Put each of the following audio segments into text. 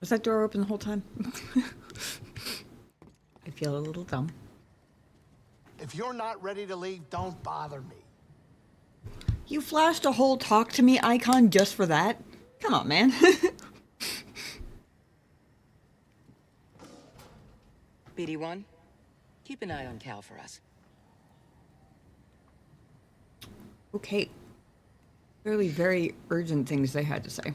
Was that door open the whole time? I feel a little dumb. If you're not ready to leave, don't bother me. You flashed a whole talk to me icon just for that? Come on, man. BD1, keep an eye on Cal for us. Okay. Clearly very urgent things they had to say.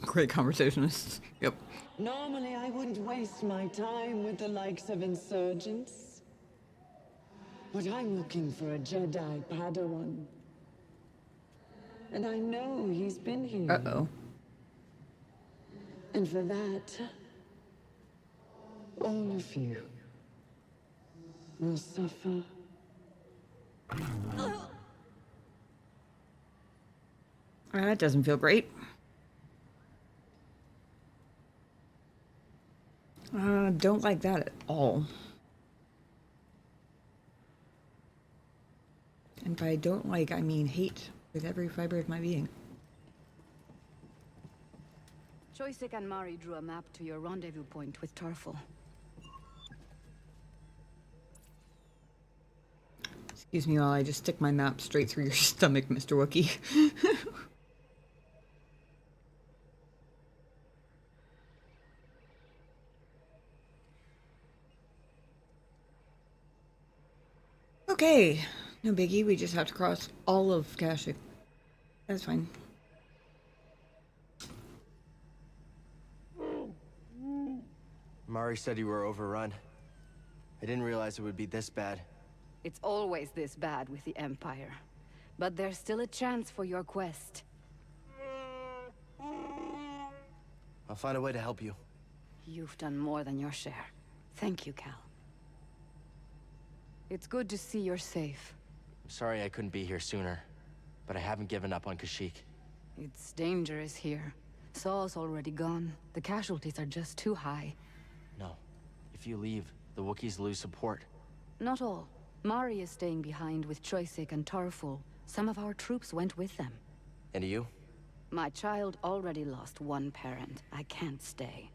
Great conversationists. Yep. Normally, I wouldn't waste my time with the likes of insurgents. But I'm looking for a Jedi Padawan. And I know he's been here. Uh-oh. And for that, all of you will suffer. That doesn't feel great. Don't like that at all. And by don't like, I mean hate with every fiber of my being. Kashyyyk and Mari drew a map to your rendezvous point with Tarfful. Excuse me while I just stick my map straight through your stomach, Mr. Wookiee. Okay, no biggie, we just have to cross all of Kashyyyk. That's fine. Mari said you were overrun. I didn't realize it would be this bad. It's always this bad with the Empire. But there's still a chance for your quest. I'll find a way to help you. You've done more than your share. Thank you, Cal. It's good to see you're safe. I'm sorry I couldn't be here sooner, but I haven't given up on Kashyyyk. It's dangerous here. Saul's already gone. The casualties are just too high. No. If you leave, the Wookiees lose support. Not all. Mari is staying behind with Kashyyyk and Tarfful. Some of our troops went with them. And you? My child already lost one parent. I can't stay.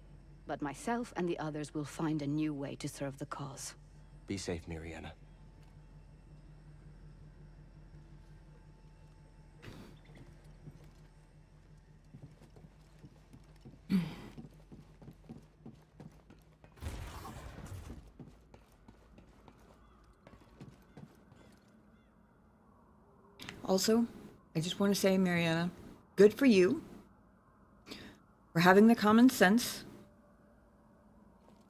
But myself and the others will find a new way to serve the cause. Be safe, Mariana. Also, I just want to say, Mariana, good for you for having the common sense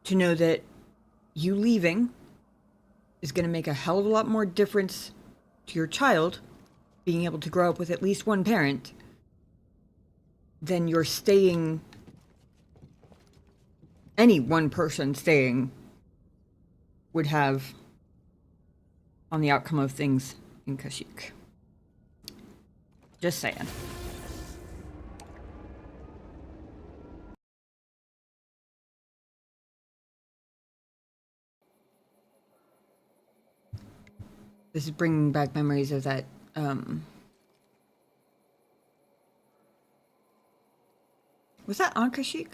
to know that you leaving is going to make a hell of a lot more difference to your child being able to grow up with at least one parent than your staying, any one person staying would have on the outcome of things in Kashyyyk. Just saying. This is bringing back memories of that, was that on Kashyyyk?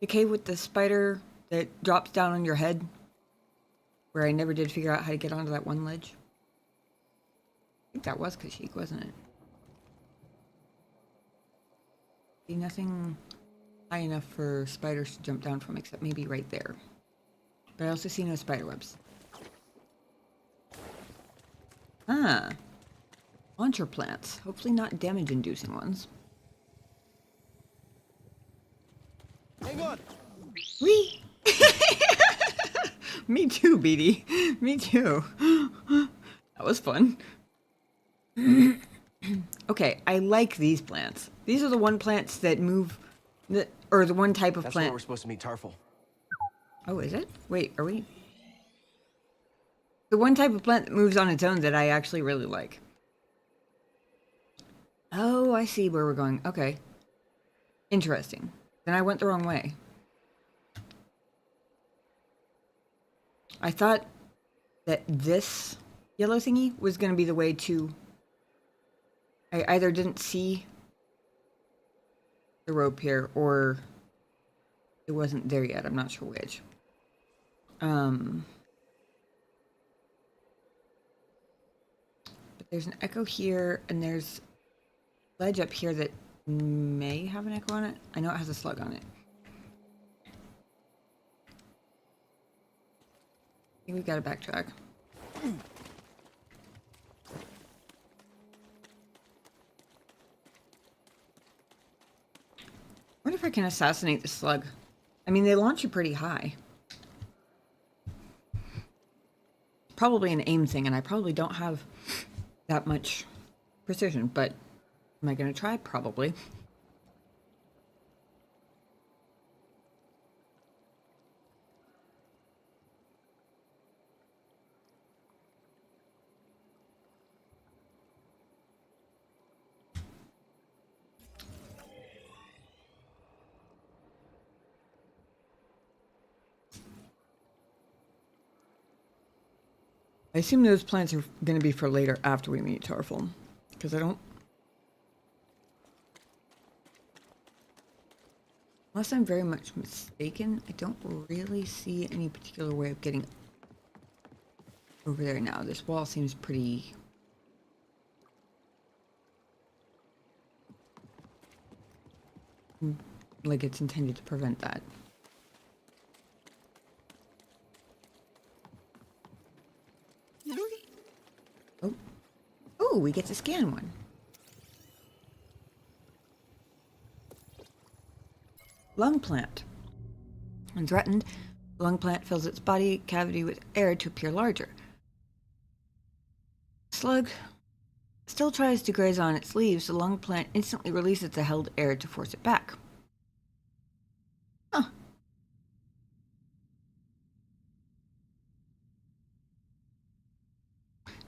The cave with the spider that drops down on your head? Where I never did figure out how to get onto that one ledge? I think that was Kashyyyk, wasn't it? See, nothing high enough for spiders to jump down from except maybe right there. But I also see no spider webs. Ah. Launcher plants. Hopefully not damage-inducing ones. Hang on! Whee! Me too, BD. Me too. That was fun. Okay, I like these plants. These are the one plants that move, or the one type of That's plant. where we're supposed to meet Tarfful. Oh, is it? Wait, are we? The one type of plant that moves on its own that I actually really like. Oh, I see where we're going. Okay. Interesting. Then I went the wrong way. I thought that this yellow thingy was going to be the way to... I either didn't see the rope here, or it wasn't there yet. I'm not sure which. But there's an echo here, and there's a ledge up here that may have an echo on it. I know it has a slug on it. I think we gotta backtrack. I wonder if I can assassinate the slug. I mean, they launch you pretty high. Probably an aim thing, and I probably don't have that much precision, but am I going to try? Probably. I assume those plants are going to be for later after we meet Tarfful, because I don't... Unless I'm very much mistaken, I don't really see any particular way of getting over there now. This wall seems pretty... like it's intended to prevent that. Oh. Oh, we get to scan one. Lung plant. When threatened, the lung plant fills its body cavity with air to appear larger. Slug still tries to graze on its leaves. The lung plant instantly releases the held air to force it back. Huh.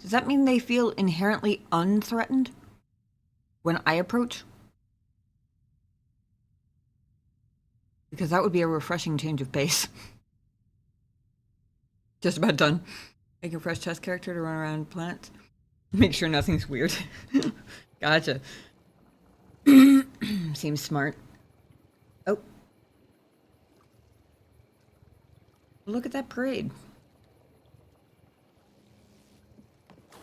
Does that mean they feel inherently unthreatened when I approach? Because that would be a refreshing change of pace. Just about done. Make a fresh test character to run around planets. Make sure nothing's weird. Gotcha. Seems smart. Oh. Look at that parade.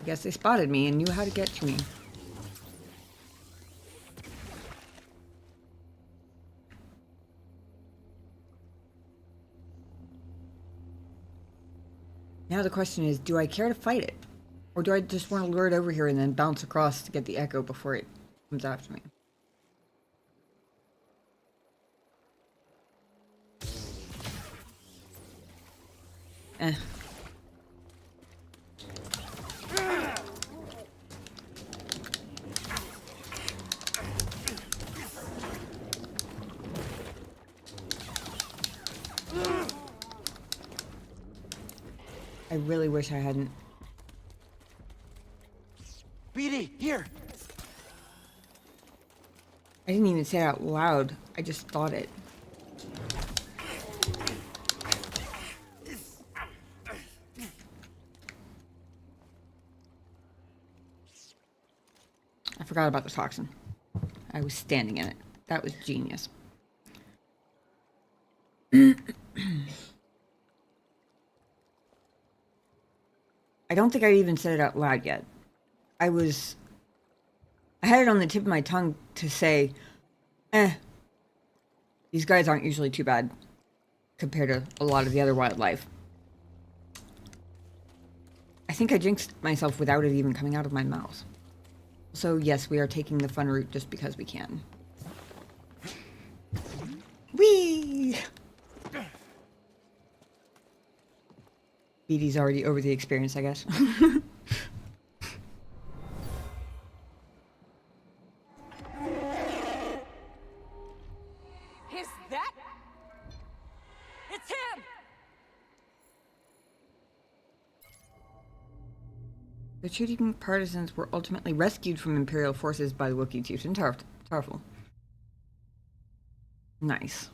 I guess they spotted me and knew how to get to me. Now the question is, do I care to fight it? Or do I just want to lure it over here and then bounce across to get the echo before it comes after me? Eh. I really wish I hadn't. BD, here! I didn't even say it out loud. I just thought it. I forgot about the toxin. I was standing in it. That was genius. I don't think I even said it out loud yet. I had it on the tip of my tongue to say, these guys aren't usually too bad compared to a lot of the other wildlife. I think I jinxed myself without it even coming out of my mouth. So yes, we are taking the fun route just because we can. Whee! BD's already over the experience, I guess. Is that? It's him! The cheating partisans were ultimately rescued from Imperial forces by the Wookiee chieftain Tarfful. Nice.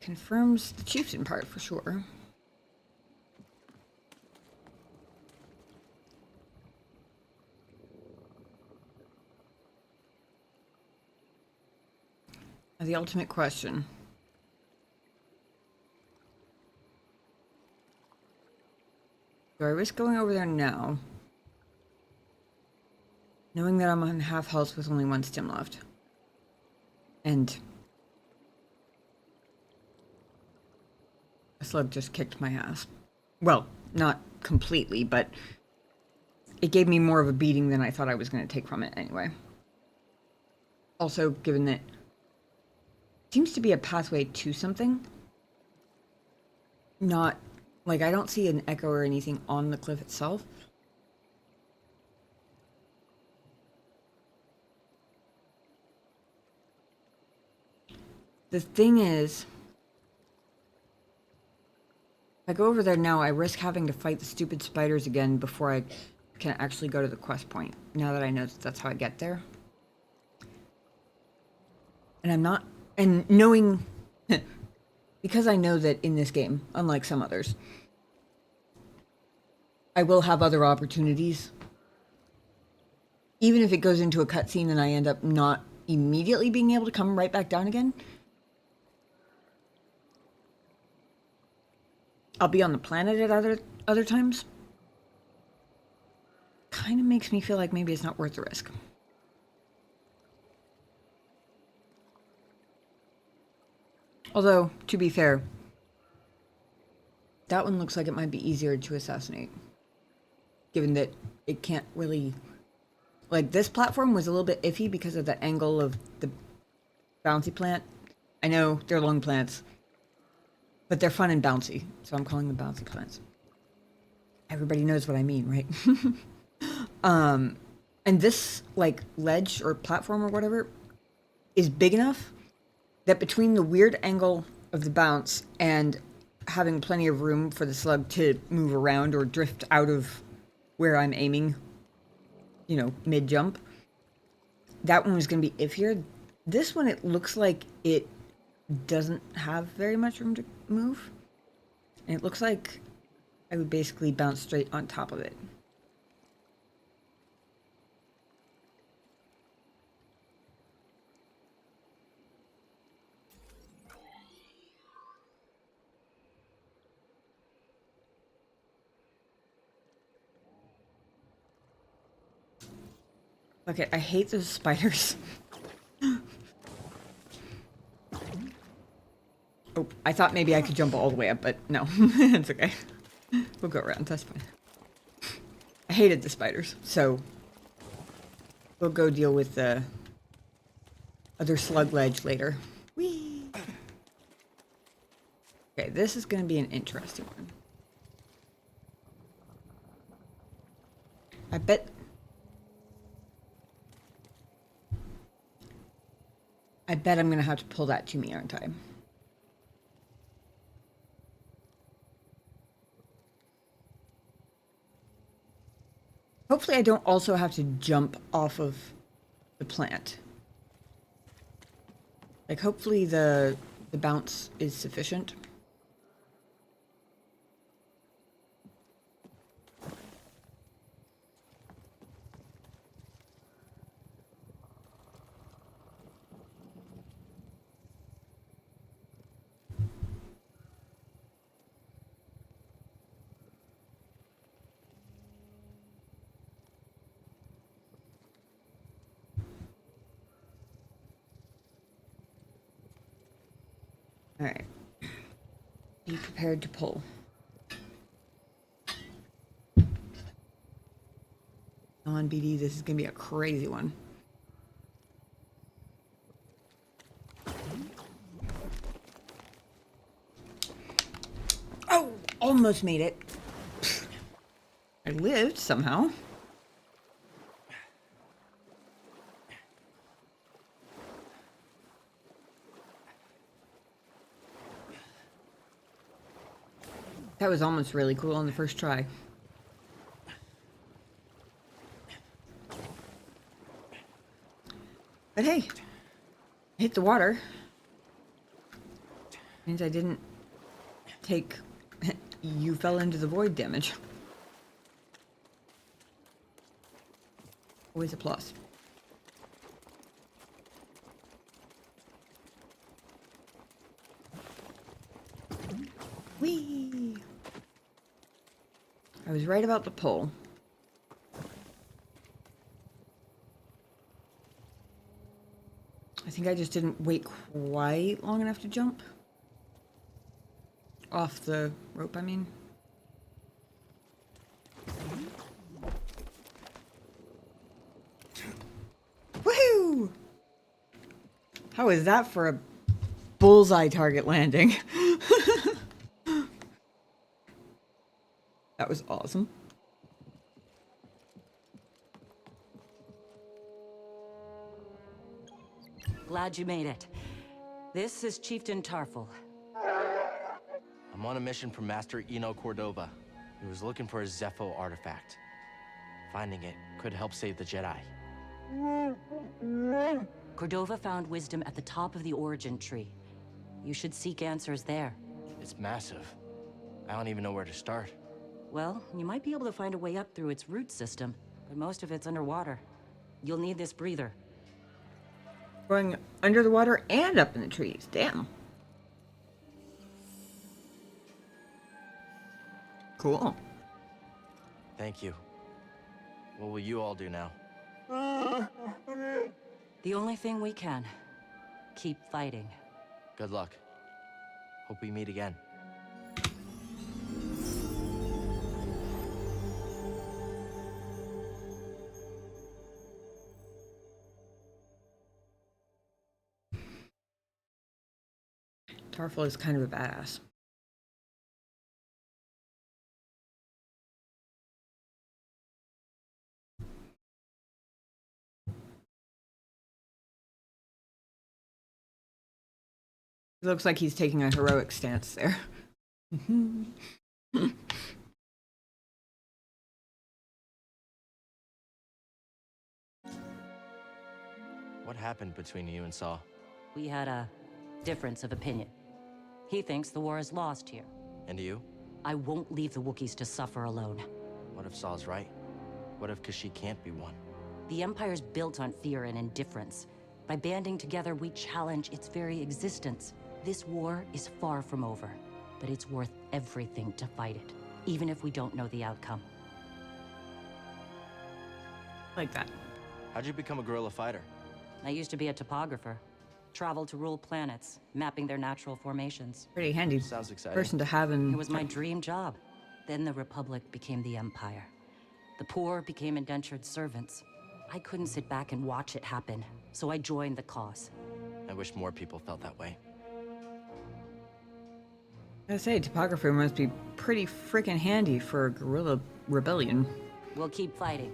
Confirms the chieftain part for sure. Now the ultimate question. Do I risk going over there now? Knowing that I'm on half health with only one stim left. And a slug just kicked my ass. Well, not completely, but it gave me more of a beating than I thought I was going to take from it anyway. Also, given that it seems to be a pathway to something. Not, like, I don't see an echo or anything on the cliff itself. The thing is, if I go over there now, I risk having to fight the stupid spiders again before I can actually go to the quest point, now that I know that that's how I get there. And I'm not, and knowing, because I know that in this game, unlike some others, I will have other opportunities. Even if it goes into a cutscene and I end up not immediately being able to come right back down again, I'll be on the planet at other times. Kind of makes me feel like maybe it's not worth the risk. Although, to be fair, that one looks like it might be easier to assassinate. Given that it can't really... Like, this platform was a little bit iffy because of the angle of the bouncy plant. I know they're lung plants, but they're fun and bouncy, so I'm calling them bouncy plants. Everybody knows what I mean, right? And this, like, ledge or platform or whatever is big enough that between the weird angle of the bounce and having plenty of room for the slug to move around or drift out of where I'm aiming, you know, mid-jump, that one was going to be iffier. This one, it looks like it doesn't have very much room to move. And it looks like I would basically bounce straight on top of it. Okay, I hate those spiders. Oh, I thought maybe I could jump all the way up, but no, it's okay. We'll go around, that's fine. I hated the spiders, so we'll go deal with the other slug ledge later. Whee! Okay, this is going to be an interesting one. I bet I'm going to have to pull that to me, aren't I? Hopefully I don't also have to jump off of the plant. Like, hopefully the bounce is sufficient. All right. Be prepared to pull. Come on, BD, this is going to be a crazy one. Oh, almost made it. I lived somehow. That was almost really cool on the first try. But hey, hit the water. Means I didn't take you fell into the void damage. Always a plus. Whee! I was right about the pole. I think I just didn't wait quite long enough to jump. Off the rope, I mean. Woohoo! How is that for a bullseye target landing? That was awesome. Glad you made it. This is Chieftain Tarfful. I'm on a mission from Master Eno Cordova. He was looking for a Zepho artifact. Finding it could help save the Jedi. Cordova found wisdom at the top of the origin tree. You should seek answers there. It's massive. I don't even know where to start. Well, you might be able to find a way up through its root system, but most of it's underwater. You'll need this breather. Going under the water and up in the trees. Damn. Cool. Thank you. What will you all do now? The only thing we can. Keep fighting. Good luck. Hope we meet again. Tarfful is kind of a badass. It looks like he's taking a heroic stance there. What happened between you and Saw? We had a difference of opinion. He thinks the war is lost here. And you? I won't leave the Wookiees to suffer alone. What if Saw's right? What if Kashyyyk can't be won? The Empire's built on fear and indifference. By banding together, we challenge its very existence. This war is far from over, but it's worth everything to fight it, even if we don't know the outcome. Like that. How'd you become a guerrilla fighter? I used to be a topographer. Traveled to rule planets, mapping their natural formations. Pretty handy Sounds exciting. person to have in. It was my dream job. Then the Republic became the Empire. The poor became indentured servants. I couldn't sit back and watch it happen, so I joined the cause. I wish more people felt that way. I say, topographer must be pretty freaking handy for a guerrilla rebellion. We'll keep fighting.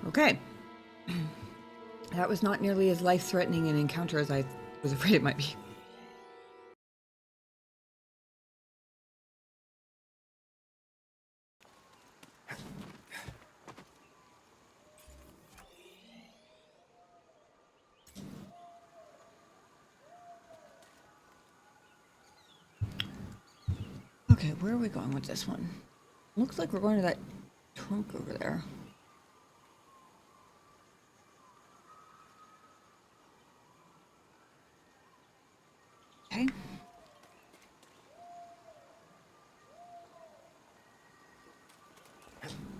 Okay. That was not nearly as life-threatening an encounter as I was afraid it might be. Okay, where are we going with this one? Looks like we're going to that trunk over there.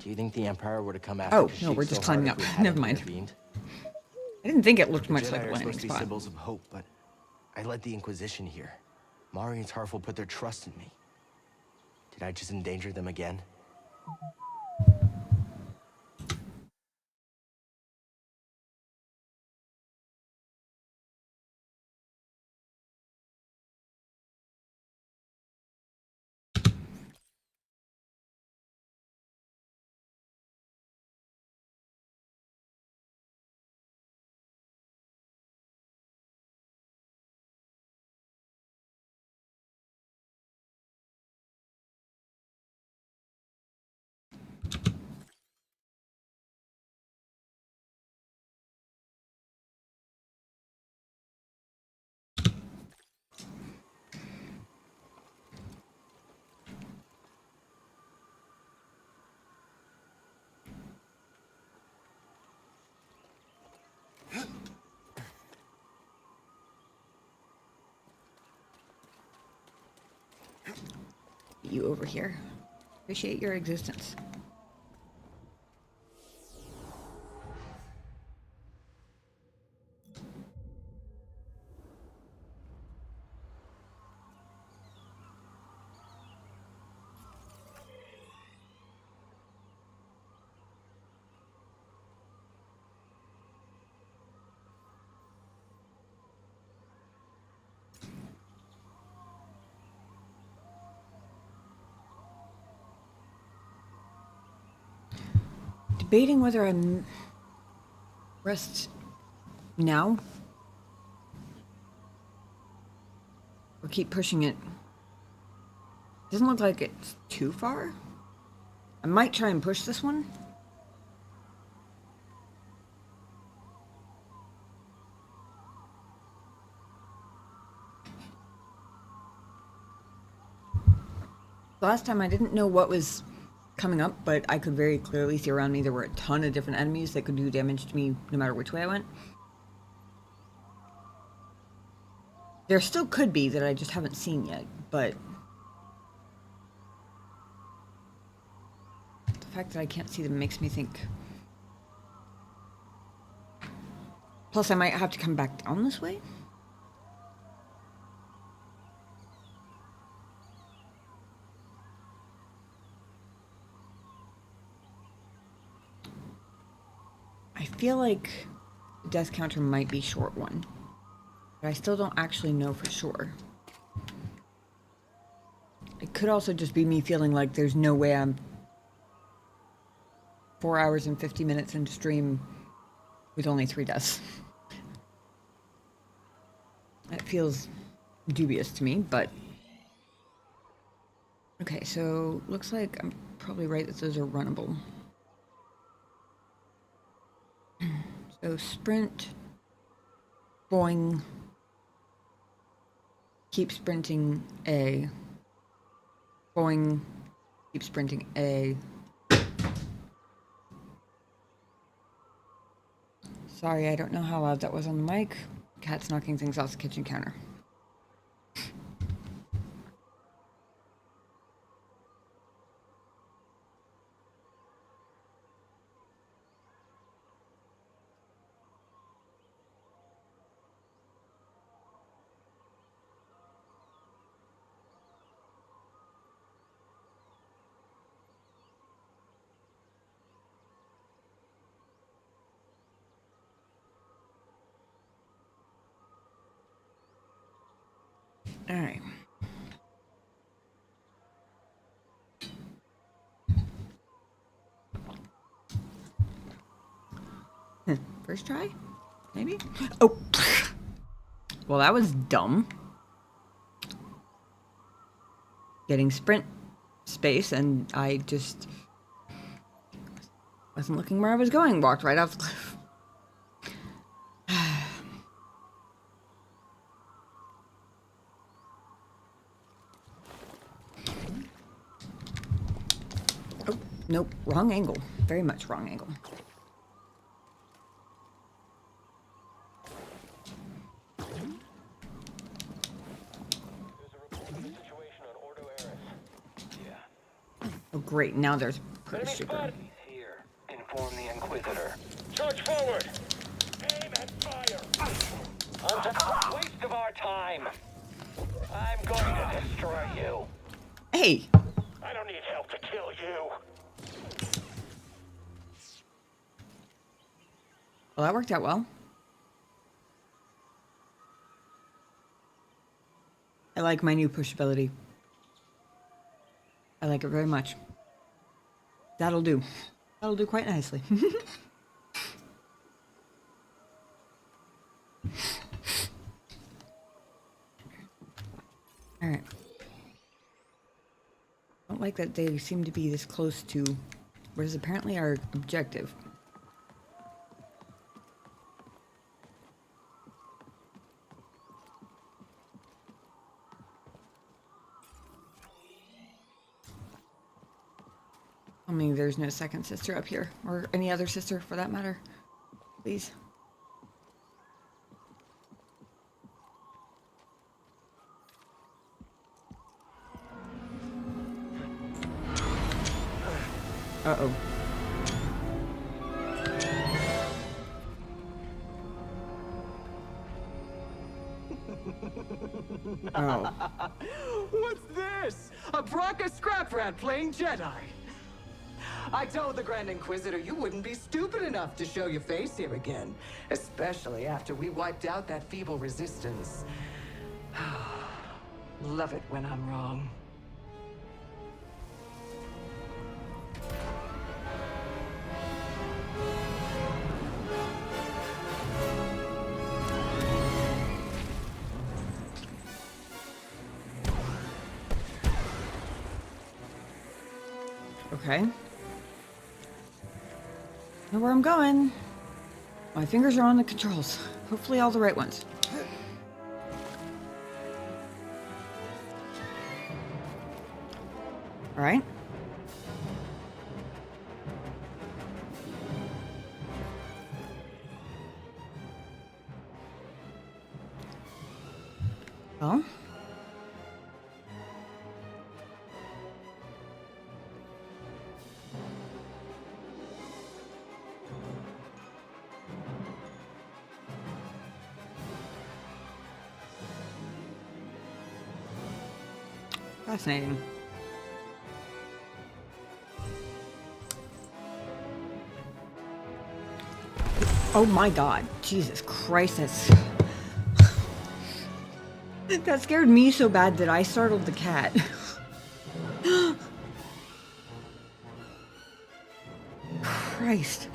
Do you think the Empire would have come after Oh, no, Kashyyyk we're so just hard climbing if up. we hadn't Never mind. intervened? I didn't think it looked The much Jedi like a are landing supposed to be spot. symbols of hope, but I led the Inquisition here. Mari and Tarfful put their trust in me. Did I just endanger them again? You over here. Appreciate your existence. Debating whether I'm rest now or keep pushing it. Doesn't look like it's too far. I might try and push this one. Last time I didn't know what was coming up, but I could very clearly see around me there were a ton of different enemies that could do damage to me no matter which way I went. There still could be that I just haven't seen yet, but the fact that I can't see them makes me think. Plus, I might have to come back down this way. I feel like the death counter might be short one, but I still don't actually know for sure. It could also just be me feeling like there's no way I'm 4 hours and 50 minutes into stream with only 3 deaths. That feels dubious to me, but... Okay, so looks like I'm probably right that those are runnable. So sprint, boing, keep sprinting A, boing, keep sprinting A. Sorry, I don't know how loud that was on the mic. Cat's knocking things off the kitchen counter. All right. First try? Maybe? Oh! Well, that was dumb. Getting sprint space, and I just wasn't looking where I was going. Walked right off the cliff. Oh, nope. Wrong angle. Very much wrong angle. Oh, great. Now there's a super. Inquisitor. Charge forward! Aim and fire! Waste of our time. I'm going to destroy you. Hey! I don't need help to kill you. Well, that worked out well. I like my new push ability. I like it very much. That'll do. That'll do quite nicely. Alright. I don't like that they seem to be this close to what is apparently our objective. I mean, there's no second sister up here, or any other sister for that matter. Please. Uh-oh. Oh. What's this? A Bracca scrap rat playing Jedi. I told the Grand Inquisitor you wouldn't be stupid enough to show your face here again, especially after we wiped out that feeble resistance. Love it when I'm wrong. Okay. Know where I'm going. My fingers are on the controls. Hopefully all the right ones. All right. Well. Fascinating. Oh my god. Jesus Christ, that's... That scared me so bad that I startled the cat. Christ.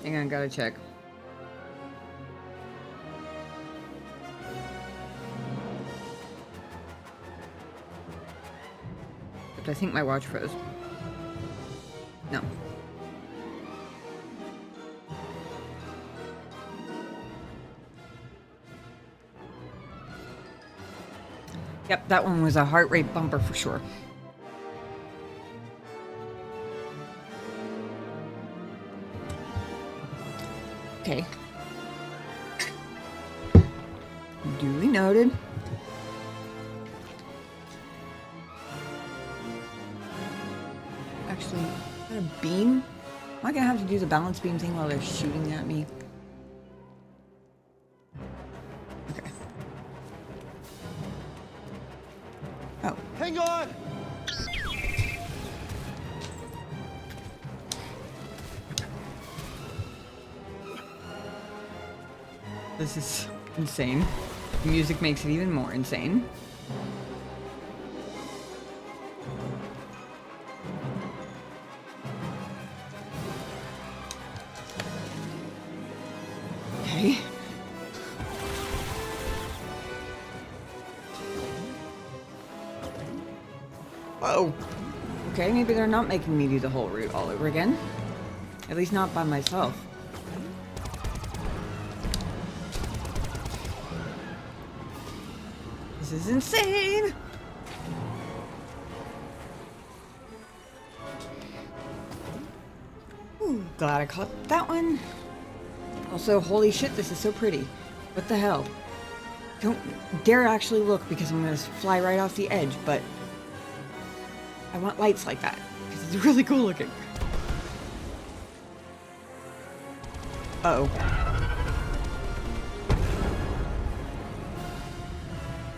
Hang on, gotta check. But I think my watch froze. No. Yep, that one was a heart rate bumper for sure. Okay. Duly noted. Actually, is that a beam? Am I gonna have to do the balance beam thing while they're shooting at me? Okay. Oh. Hang on! This is insane. The music makes it even more insane. Okay. Whoa. Okay, maybe they're not making me do the whole route all over again. At least not by myself. This is insane! glad I caught that one. Also, holy shit, this is so pretty. What the hell? Don't dare actually look because I'm gonna fly right off the edge, but I want lights like that because it's really cool looking. Uh-oh.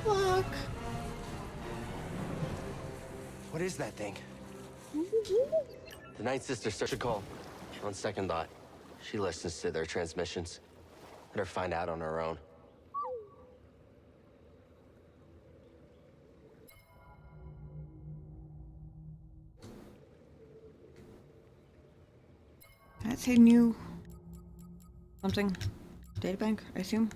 Look. What is that thing? The Night Sister should call. On second thought, she listens to their transmissions. Let her find out on her own. Can I say new something? Databank, I assume?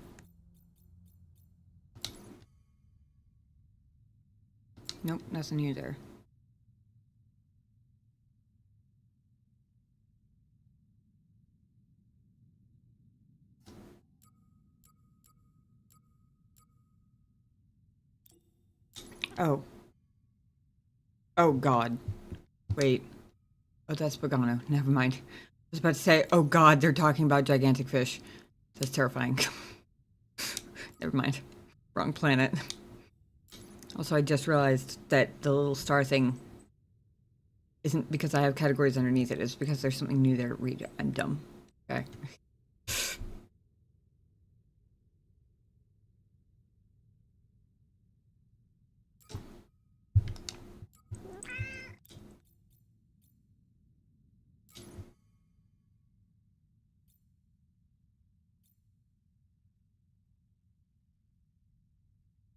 Nope, nothing new there. Oh. Oh god. Wait. Oh, that's Pagano. Never mind. I was about to say, oh god, they're talking about gigantic fish. That's terrifying. Never mind. Wrong planet. Also, I just realized that the little star thing isn't because I have categories underneath it. It's because there's something new there to read. I'm dumb. Okay.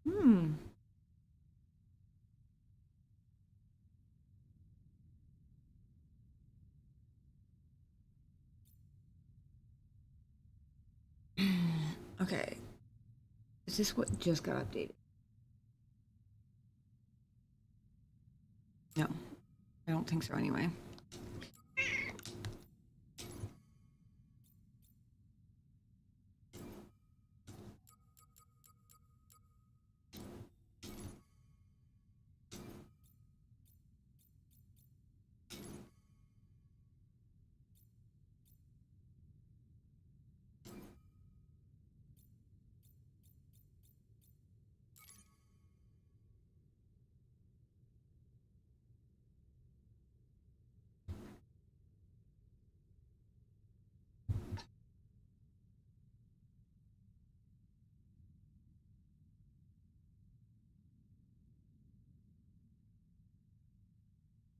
Hmm. Okay. Is this what just got updated? No. I don't think so anyway.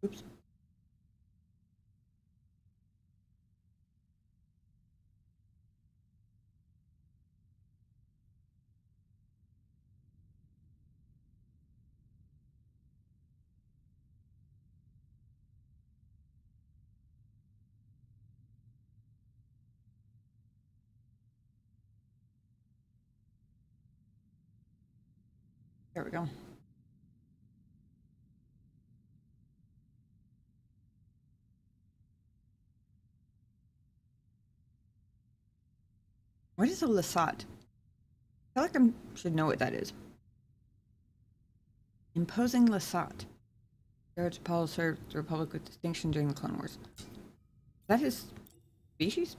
Oops. There we go. What is a Lasat? I feel like I should know what that is. Imposing Lasat. Jared's Apollo served the Republic with distinction during the Clone Wars. Is that his species?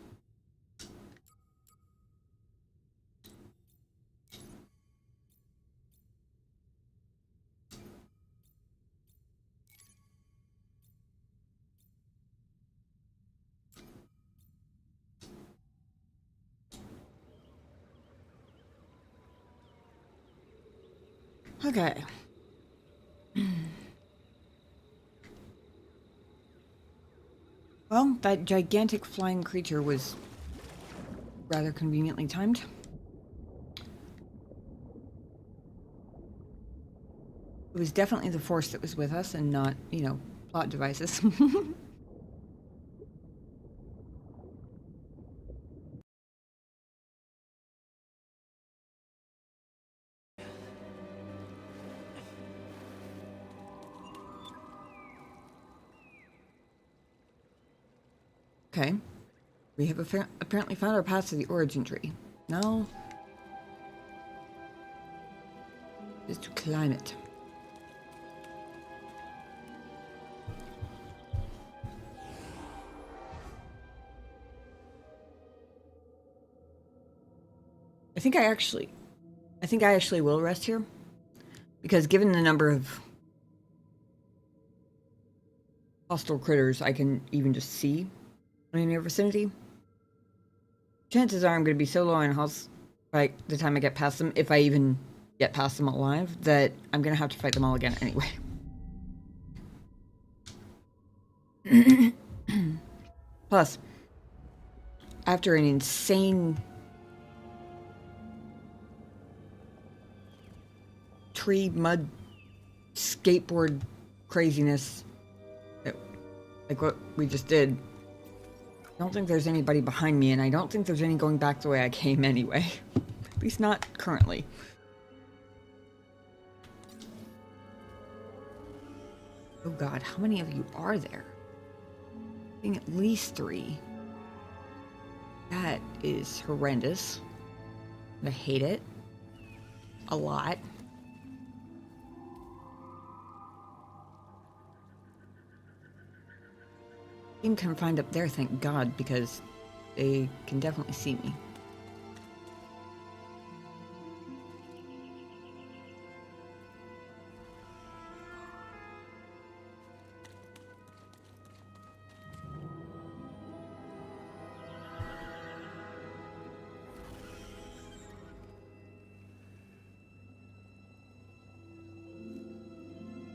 Okay. Well, that gigantic flying creature was rather conveniently timed. It was definitely the Force that was with us and not, you know, plot devices. Okay. We have apparently found our path to the origin tree. Now is to climb it. I think I actually will rest here. Because given the number of hostile critters I can even just see in your vicinity, chances are I'm going to be so low on health by the time I get past them, if I even get past them alive, that I'm going to have to fight them all again anyway. Plus, after an insane tree mud skateboard craziness, like what we just did, I don't think there's anybody behind me, and I don't think there's any going back the way I came anyway. At least not currently. Oh god, how many of you are there? I think at least 3. That is horrendous. I hate it. A lot. Being confined up there, thank God, because they can definitely see me.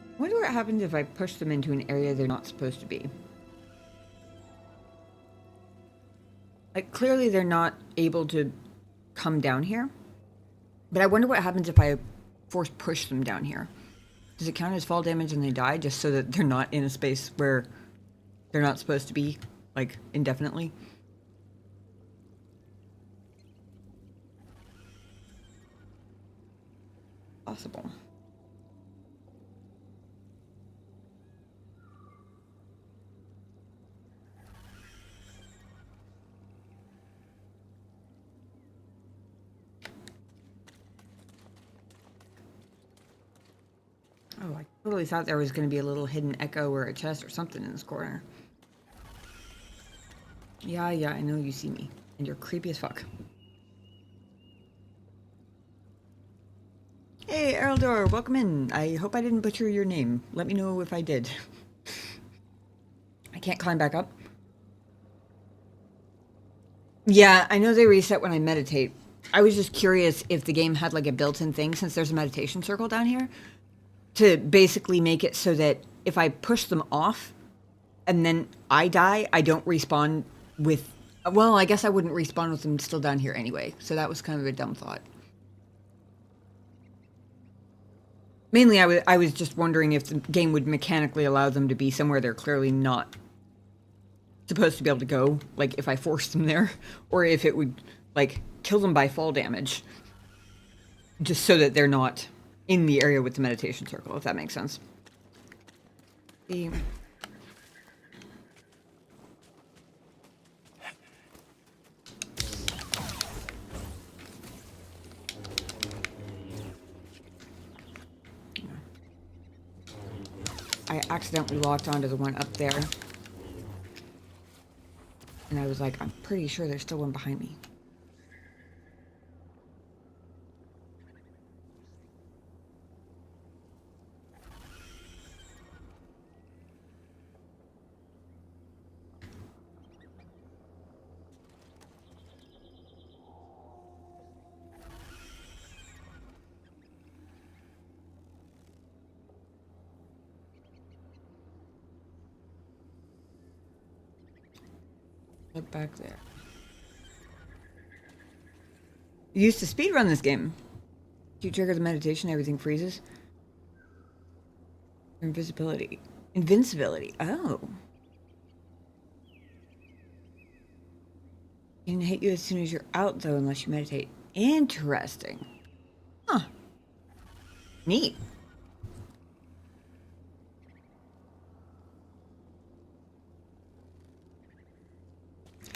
I wonder what happens if I push them into an area they're not supposed to be. Like, clearly they're not able to come down here. But I wonder what happens if I force push them down here. Does it count as fall damage and they die, just so that they're not in a space where they're not supposed to be, like, indefinitely? Possible. Oh, I totally thought there was going to be a little hidden echo or a chest or something in this corner. Yeah, I know you see me. And you're creepy as fuck. Hey, Eraldor, welcome in. I hope I didn't butcher your name. Let me know if I did. I can't climb back up. Yeah, I know they reset when I meditate. I was just curious if the game had like a built-in thing, since there's a meditation circle down here, to basically make it so that if I push them off and then I die, I don't respawn with... Well, I guess I wouldn't respawn with them still down here anyway, so that was kind of a dumb thought. Mainly, I was just wondering if the game would mechanically allow them to be somewhere they're clearly not supposed to be able to go, like if I forced them there, or if it would, like, kill them by fall damage, just so that they're not in the area with the meditation circle, if that makes sense. I accidentally locked onto the one up there. And I was like, I'm pretty sure there's still one behind me. Look back there. You used to speedrun this game. If you trigger the meditation, everything freezes. Invisibility. Invincibility. Oh. Can hit you as soon as you're out, though, unless you meditate. Interesting. Huh. Neat.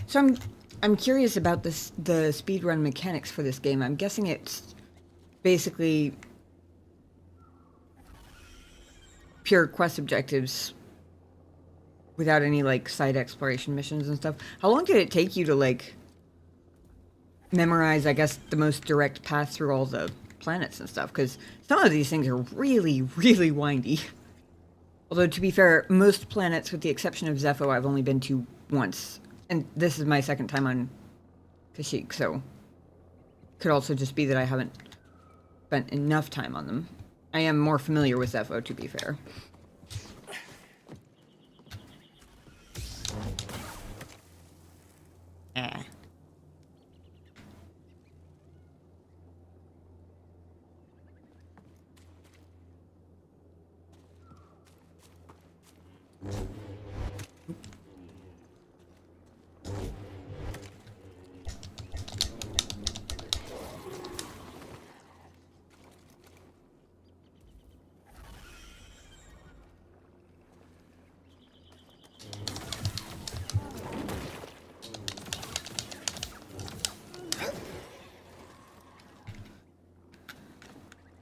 So I'm curious about the speedrun mechanics for this game. I'm guessing it's basically pure quest objectives without any like side exploration missions and stuff. How long did it take you to like memorize, I guess, the most direct path through all the planets and stuff, because some of these things are really, really windy. Although, to be fair, most planets, with the exception of Zepho, I've only been to once. And this is my second time on Kashyyyk, so could also just be that I haven't spent enough time on them. I am more familiar with Zepho, to be fair. Ah.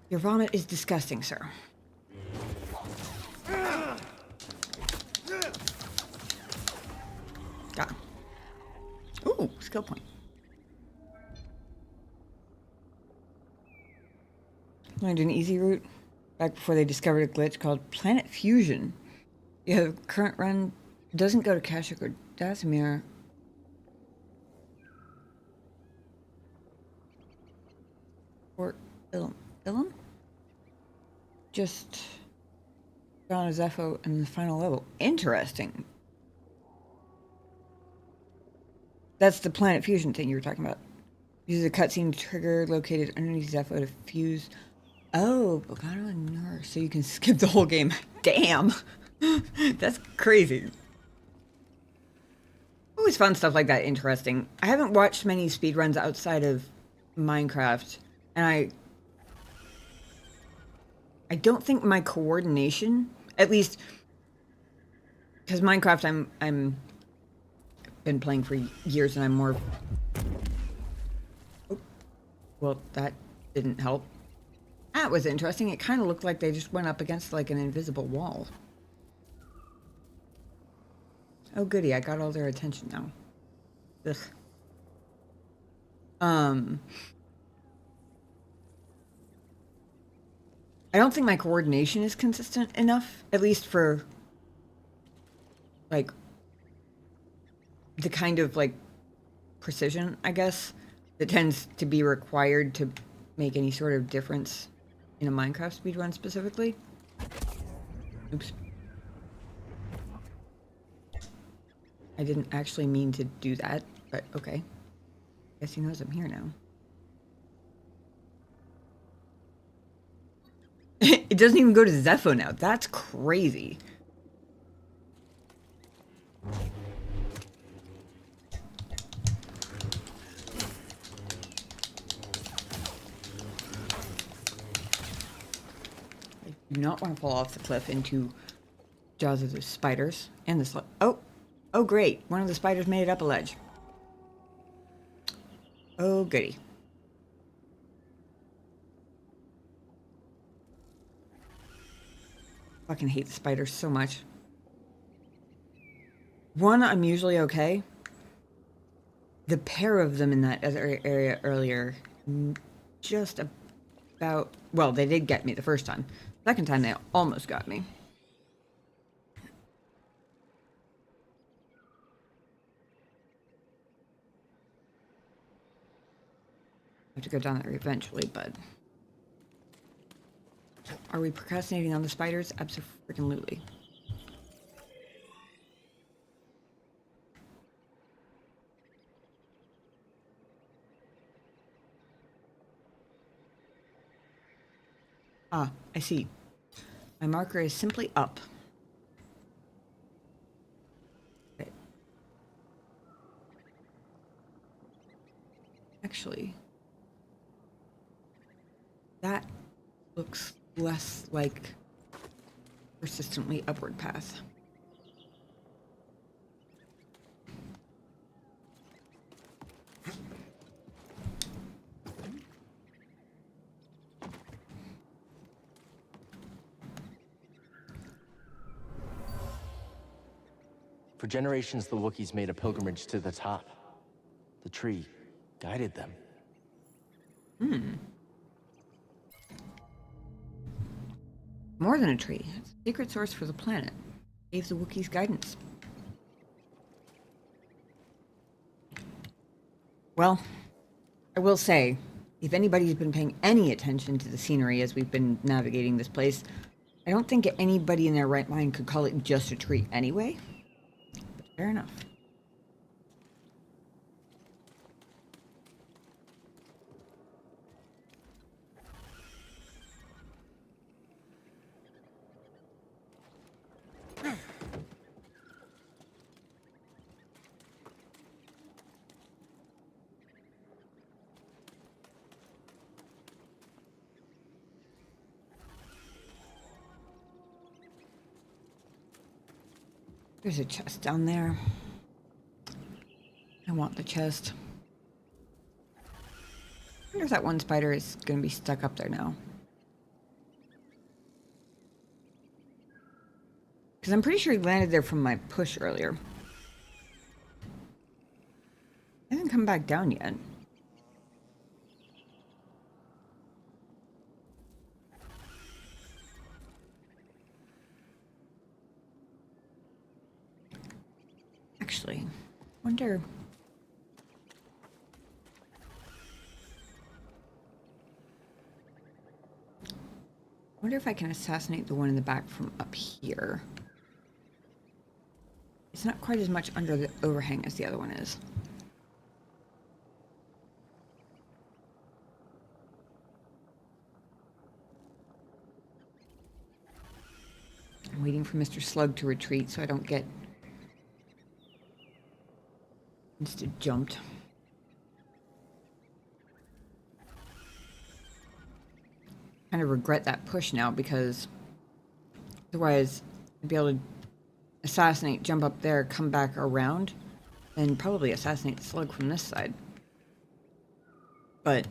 Your vomit is disgusting, sir. Got him. Ooh, skill point. Learned an easy route back before they discovered a glitch called Planet Fusion. Yeah, the current run doesn't go to Kashyyyk or Dathomir. Or Ilum? Just found a Zepho in the final level. Interesting. That's the Planet Fusion thing you were talking about. Uses a cutscene trigger located underneath Zepho to fuse. Oh, Bogano and Nur. So you can skip the whole game. Damn! That's crazy. Always found stuff like that interesting. I haven't watched many speedruns outside of Minecraft, and I don't think my coordination, at least, because Minecraft I'm been playing for years and I'm more. Oh, well, that didn't help. That was interesting. It kind of looked like they just went up against like an invisible wall. Oh goody, I got all their attention now. Ugh. I don't think my coordination is consistent enough, at least for like the kind of like precision, I guess, that tends to be required to make any sort of difference in a Minecraft speedrun specifically. Oops. I didn't actually mean to do that, but okay. Guess he knows I'm here now. It doesn't even go to Zepho now. That's crazy. I do not want to fall off the cliff into jaws of the spiders and the oh great. One of the spiders made it up a ledge. Oh goody. Fucking hate the spiders so much. One, I'm usually okay. The pair of them in that other area earlier, just about, well, they did get me the first time. Second time, they almost got me. I have to go down there eventually, but... Are we procrastinating on the spiders? Absolutely. Ah, I see. My marker is simply up. Okay. Actually, that looks less like persistently upward path. For generations, the Wookiees made a pilgrimage to the top. The tree. guided them. More than a tree. It's a secret source for the planet. Gave the Wookiees guidance. Well, I will say, if anybody's been paying any attention to the scenery as we've been navigating this place, I don't think anybody in their right mind could call it just a tree anyway. But fair enough. There's a chest down there. I want the chest. I wonder if that one spider is going to be stuck up there now. Because I'm pretty sure he landed there from my push earlier. He hasn't come back down yet. Actually, wonder if I can assassinate the one in the back from up here. It's not quite as much under the overhang as the other one is. I'm waiting for Mr. Slug to retreat so I don't get instead jumped. Kind of regret that push now because otherwise I'd be able to assassinate, jump up there, come back around, and probably assassinate the slug from this side. But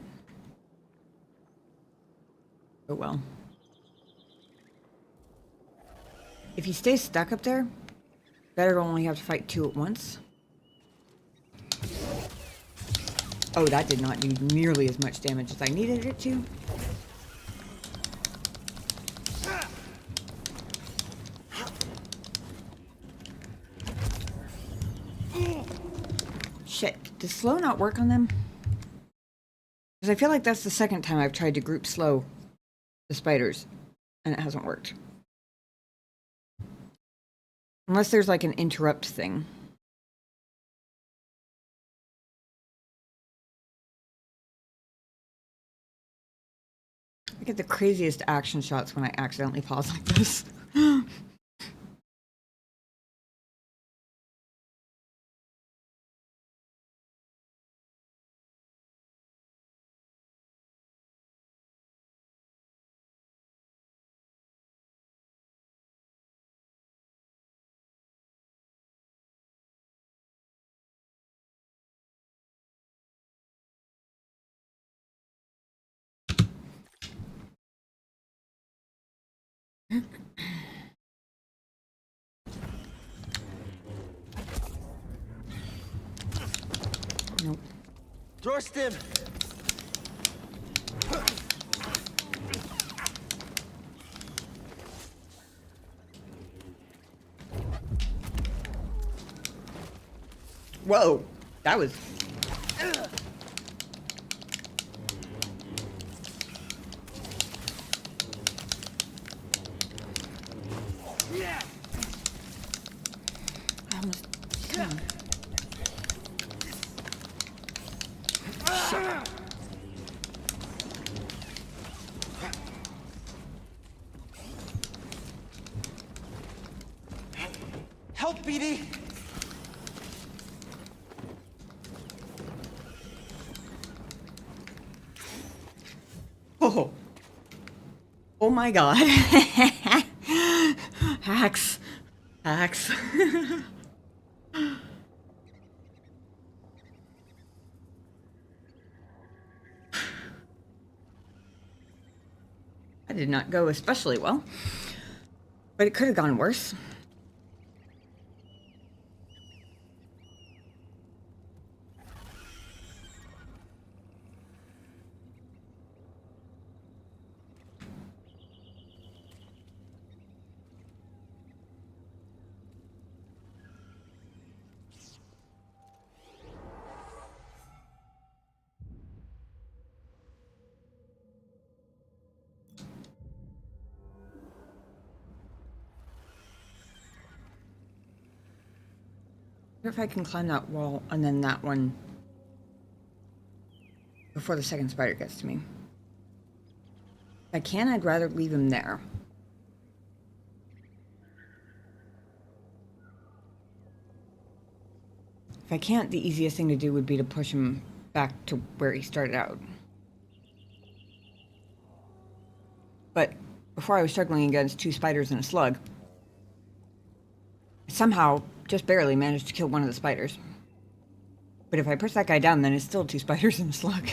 oh well. If he stays stuck up there, better to only have to fight two at once. Oh, that did not do nearly as much damage as I needed it to. Shit, does slow not work on them? Because I feel like that's the second time I've tried to group slow the spiders, and it hasn't worked. Unless there's like an interrupt thing. I get the craziest action shots when I accidentally pause like this. Nope. Dorstim! Whoa, that was... I almost... Come on. Shit. Help, BD! Oh. Oh my god. Hacks. Hacks. That did not go especially well. But it could have gone worse. wonder if I can climb that wall and then that one before the second spider gets to me. If I can, I'd rather leave him there. If I can't, the easiest thing to do would be to push him back to where he started out. But before I was struggling against 2 spiders and a slug, I somehow, just barely, managed to kill one of the spiders. But if I push that guy down, then it's still 2 spiders and a slug.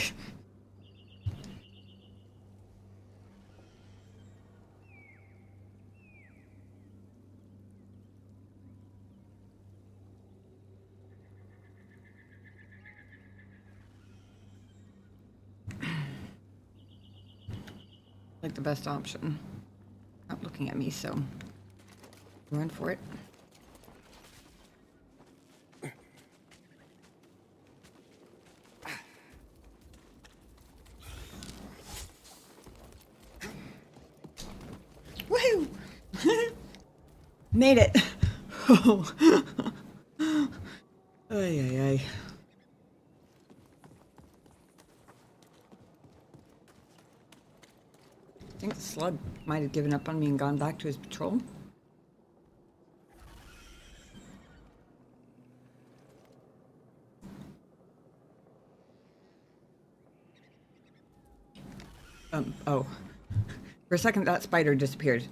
Like the best option. Not looking at me, so run for it. Woohoo! Made it. Oh. Ay, ay, ay. I think the slug might have given up on me and gone back to his patrol. Oh. For a second, that spider disappeared.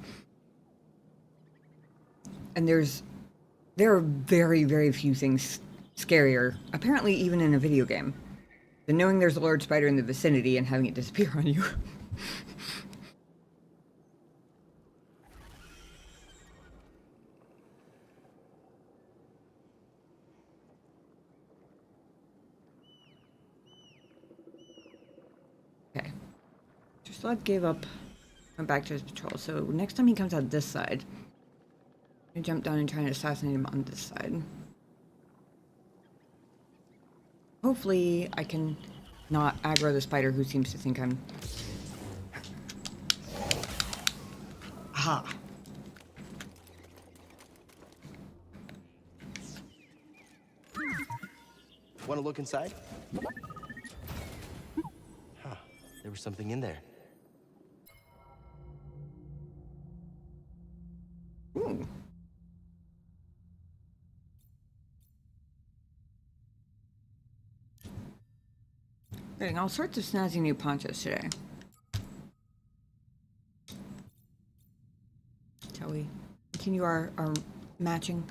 And there are very, very few things scarier, apparently even in a video game, than knowing there's a large spider in the vicinity and having it disappear on you. Okay. Slug gave up, went back to his patrol, so next time he comes out this side, I'm gonna jump down and try and assassinate him on this side. Hopefully I can not aggro the spider who seems to think I'm... Aha! Want to look inside? Huh. There was something in there. Ooh. Getting all sorts of snazzy new ponchos today. Shall we continue our matching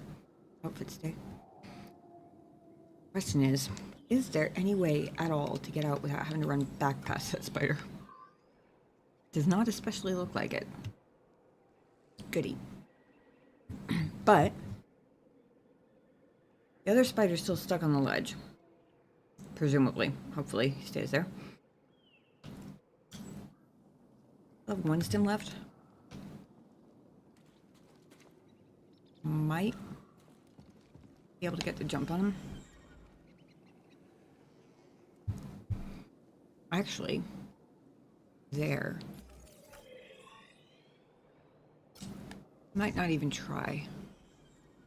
outfits today? Question is there any way at all to get out without having to run back past that spider? Does not especially look like it. Goody. But the other spider's still stuck on the ledge. Presumably. Hopefully he stays there. I have 1 stim left. Might be able to get the jump on him. Actually, there. Might not even try.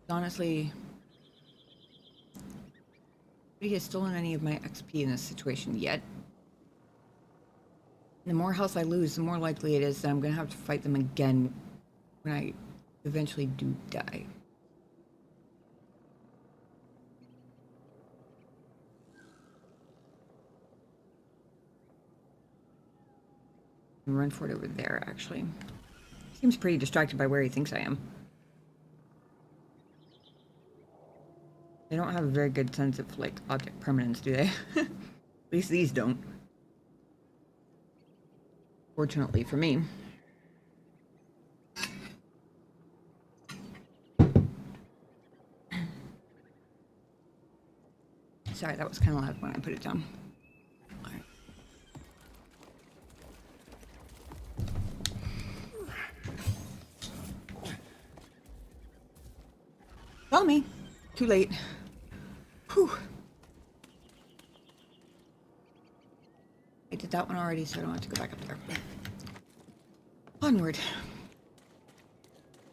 Honestly, nobody has stolen any of my XP in this situation yet. The more health I lose, the more likely it is that I'm going to have to fight them again when I eventually do die. And run for it over there, actually. Seems pretty distracted by where he thinks I am. They don't have a very good sense of, like, object permanence, do they? At least these don't. Fortunately for me. Sorry, that was kind of loud when I put it down. All right. Follow me. Too late. Whew. I did that one already, so I don't have to go back up there. Onward.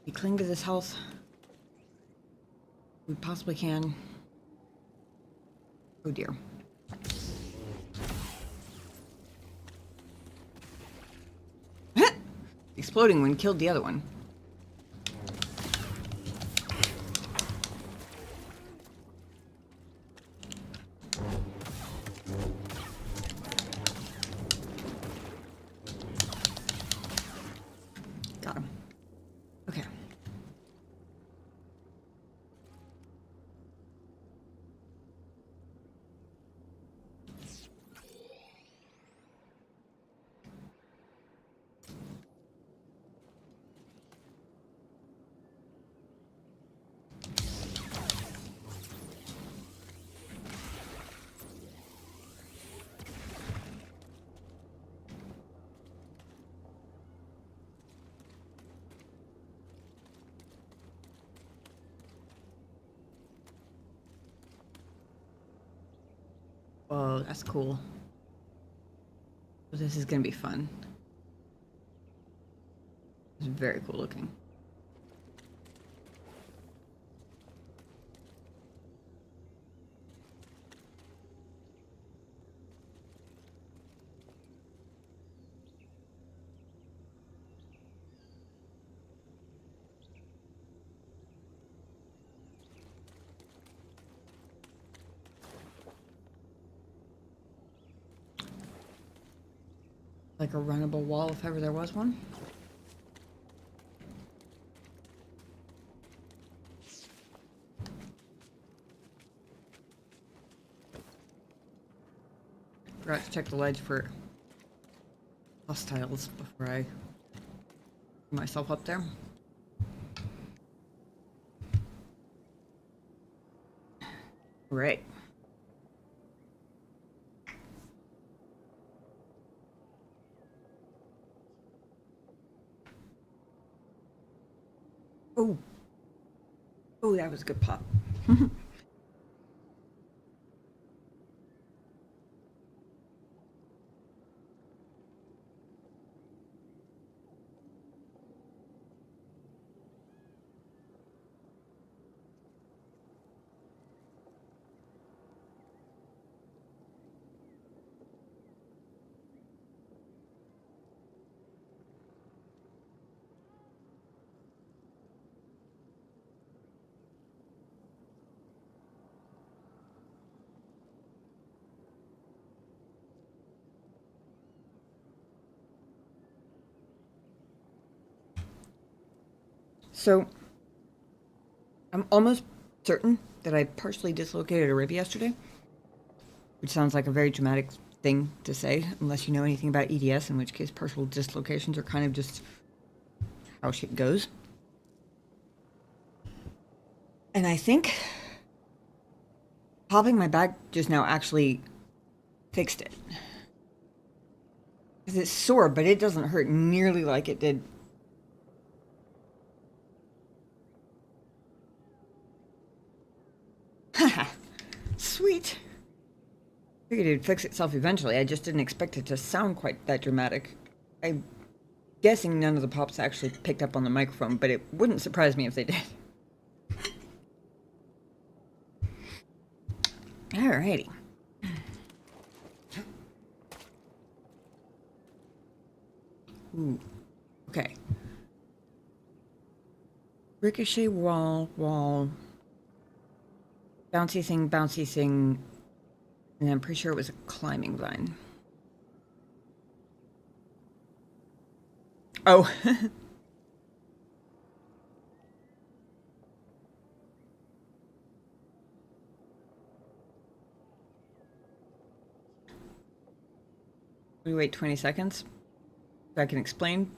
We cling to this health. We possibly can. Oh dear. The exploding one killed the other one. Got him. Okay. Whoa, that's cool. This is gonna be fun. It's very cool looking. Like a runnable wall if ever there was one. Forgot to check the ledge for hostiles before I put myself up there. Right. Oh. Oh, that was a good pop. So, I'm almost certain that I partially dislocated a rib yesterday, which sounds like a very dramatic thing to say, unless you know anything about EDS, in which case partial dislocations are kind of just how shit goes. And I think popping my back just now actually fixed it. Because it's sore, but it doesn't hurt nearly like it did. Haha. Sweet. Figured it'd fix itself eventually. I just didn't expect it to sound quite that dramatic. I'm guessing none of the pops actually picked up on the microphone, but it wouldn't surprise me if they did. Alrighty. Ooh. Okay. Ricochet wall, bouncy thing, and I'm pretty sure it was a climbing vine. Oh. We wait 20 seconds so I can explain,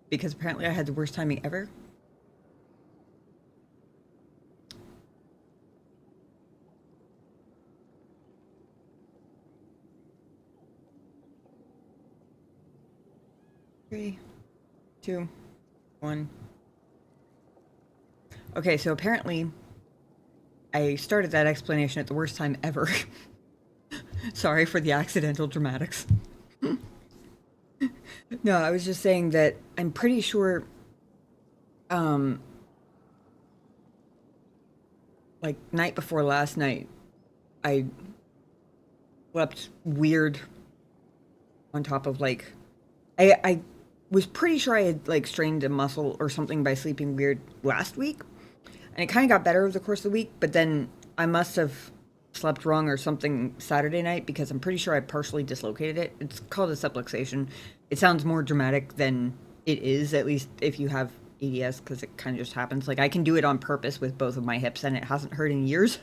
because apparently I had the worst timing ever. Three, two, one. Okay, so apparently I started that explanation at the worst time ever. Sorry for the accidental dramatics. No, I was just saying that I'm pretty sure, like night before last night, I slept weird on top of like I was pretty sure I had like strained a muscle or something by sleeping weird last week, and it kind of got better over the course of the week, but then I must have slept wrong or something Saturday night because I'm pretty sure I partially dislocated it. It's called a subluxation. It sounds more dramatic than it is, at least if you have ADS, because it kind of just happens. Like I can do it on purpose with both of my hips and it hasn't hurt in years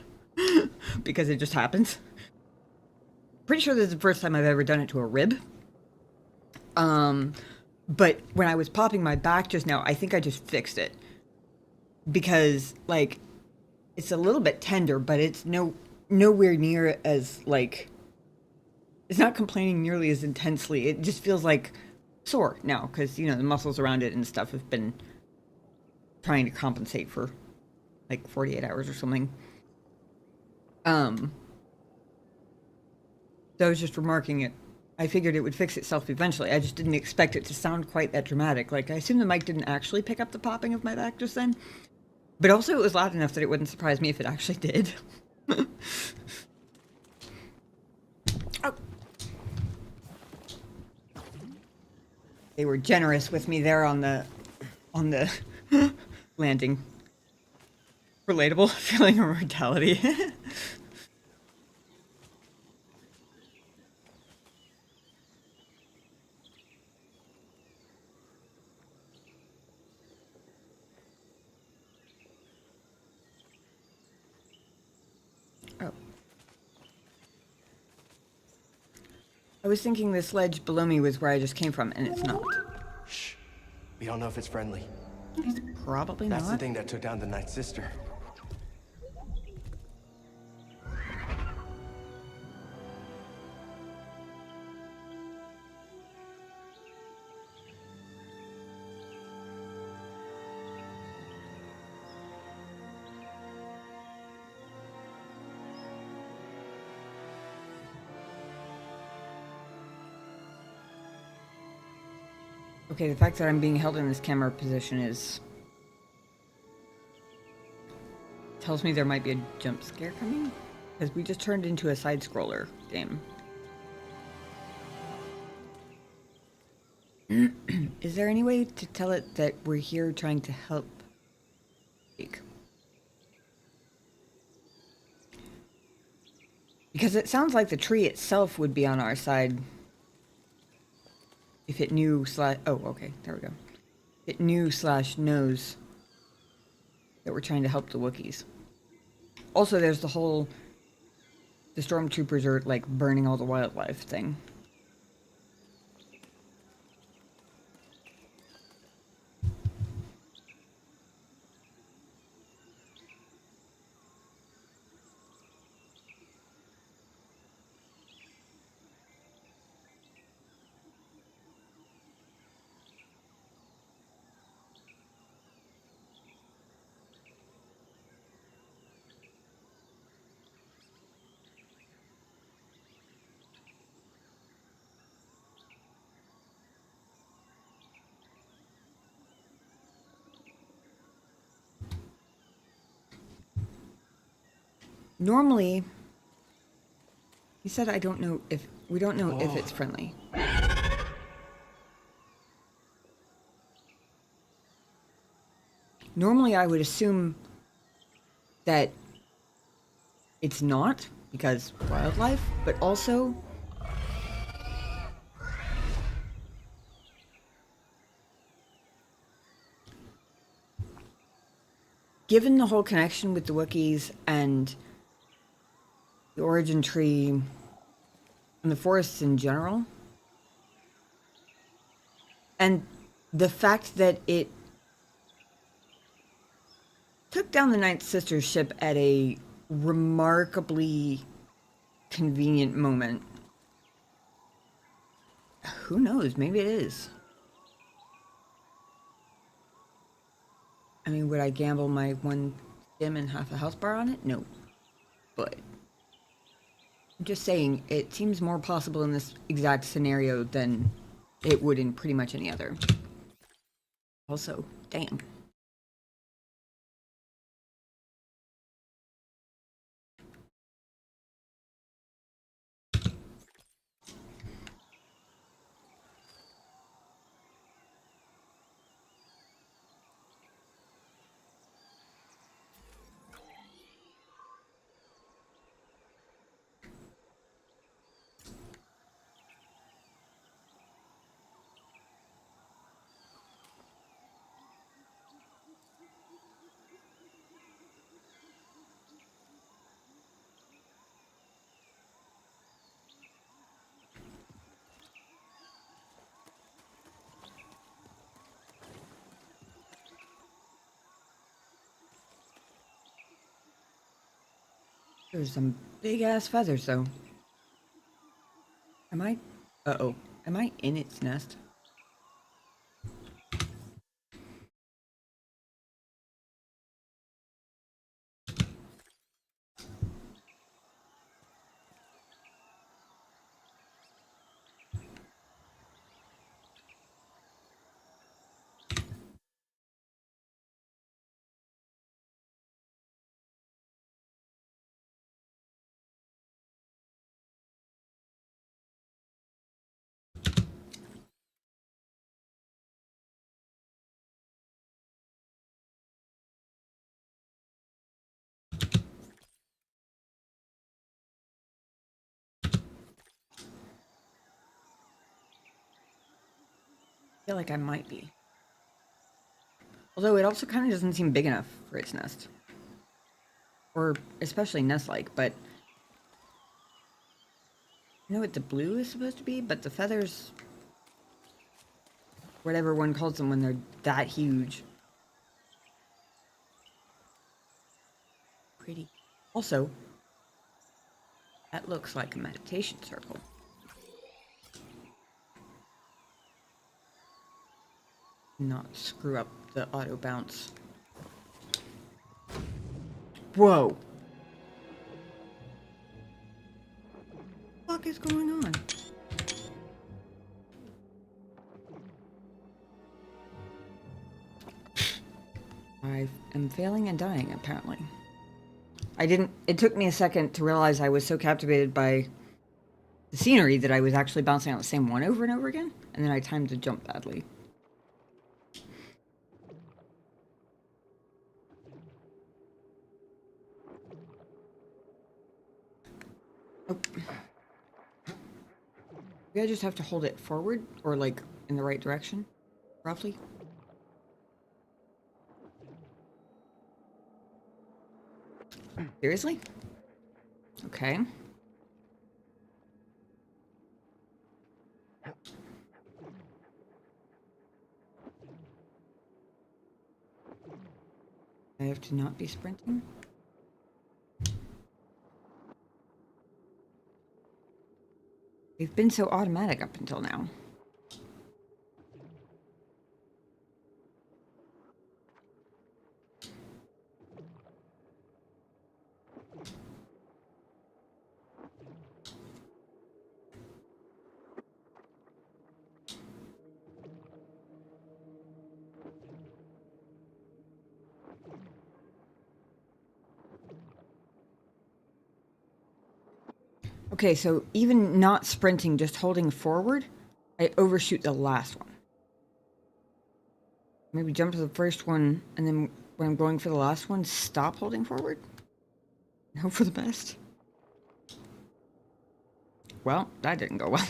because it just happens. Pretty sure this is the first time I've ever done it to a rib. But when I was popping my back just now, I think I just fixed it. Because, like, it's a little bit tender, but it's nowhere near as, like, it's not complaining nearly as intensely. It just feels like sore now, because, you know, the muscles around it and stuff have been trying to compensate for, like, 48 hours or something. So I was just remarking it. I figured it would fix itself eventually. I just didn't expect it to sound quite that dramatic. Like, I assume the mic didn't actually pick up the popping of my back just then. But also it was loud enough that it wouldn't surprise me if it actually did. Oh. They were generous with me there on the landing. Relatable feeling of mortality. Oh. I was thinking this ledge below me was where I just came from, and it's not. Shh. We don't know if it's friendly. It's probably That's not. the thing that took down the Ninth Sister. Okay, the fact that I'm being held in this camera position tells me there might be a jump scare coming, because we just turned into a side-scroller game. Is there any way to tell it that we're here trying to help? Because it sounds like the tree itself would be on our side. If it knew oh, okay, there we go. It knew / knows that we're trying to help the Wookiees. Also, there's the whole, the stormtroopers are like burning all the wildlife thing. Normally, he said we don't know if it's friendly. Normally, I would assume that it's not, because wildlife, but also given the whole connection with the Wookiees and the origin tree and the forests in general, and the fact that it took down the Ninth Sister's ship at a remarkably convenient moment. Who knows? Maybe it is. I mean, would I gamble my 1 stim and half a health bar on it? No. But I'm just saying, it seems more possible in this exact scenario than it would in pretty much any other. Also, damn. There's some big ass feathers though. Am I? Uh-oh. Am I in its nest? I feel like I might be. Although it also kind of doesn't seem big enough for its nest. Or especially nest-like, but... I know what the blue is supposed to be, but the feathers... Whatever one calls them when they're that huge. Pretty. Also, that looks like a meditation circle. Not screw up the auto bounce. Whoa! What the fuck is going on? I am failing and dying, apparently. It took me a second to realize I was so captivated by the scenery that I was actually bouncing on the same one over and over again, and then I timed the jump badly. Oh. Maybe I just have to hold it forward, or like in the right direction, roughly. Seriously? Okay. I have to not be sprinting. They've been so automatic up until now. Okay, so even not sprinting, just holding forward, I overshoot the last one. Maybe jump to the first one, and then when I'm going for the last one, stop holding forward? And hope for the best? Well, that didn't go well.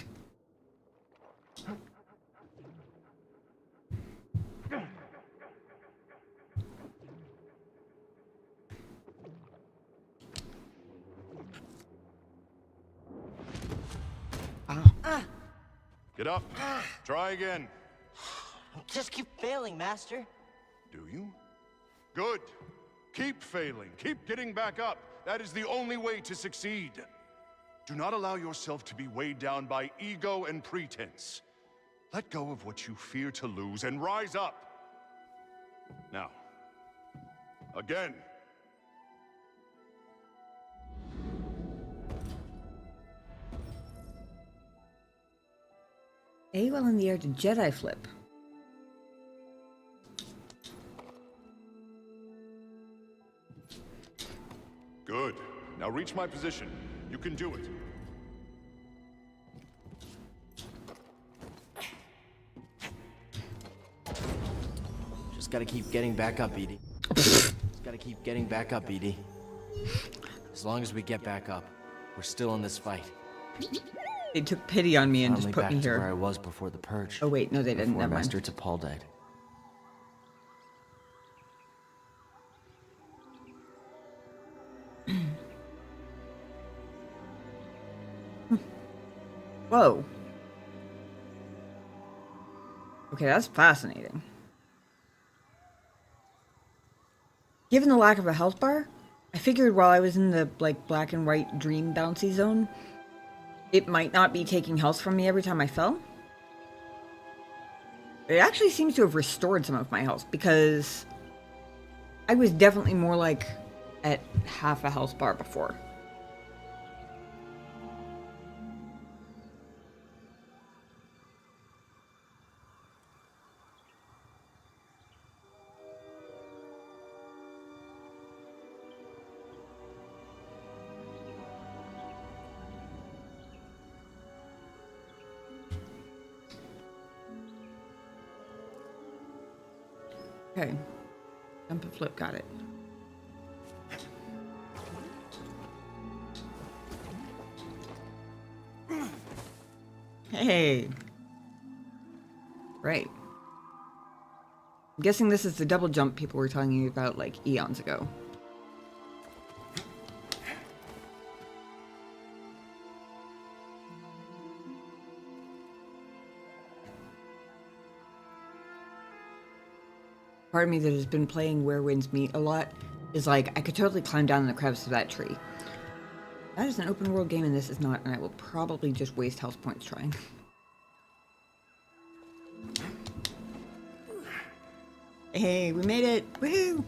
Get up. Try again. Just keep failing, Master. Do you? Good. Keep failing. Keep getting back up. That is the only way to succeed. Do not allow yourself to be weighed down by ego and pretense. Let go of what you fear to lose and rise up. Now, again. A while in the air to Jedi flip. Good. Now reach my position. You can do it. Just gotta keep getting back up, Edie. Just gotta keep getting back up, Edie. As long as we get back up, we're still in this fight. They took pity on me and just Finally put back me to here. where I was before the purge. Oh wait, no they didn't. Before Never mind. Master Tarfful died. Whoa. Okay, that's fascinating. Given the lack of a health bar, I figured while I was in the, like, black and white dream bouncy zone, it might not be taking health from me every time I fell. It actually seems to have restored some of my health, because I was definitely more like at half a health bar before. Okay. Jump and flip, got it. Hey. Right. I'm guessing this is the double jump people were telling you about like eons ago. Part of me that has been playing Where Winds Meet a lot is like, I could totally climb down in the crevice of that tree. That is an open world game and this is not, and I will probably just waste health points trying. Hey, we made it! Woohoo!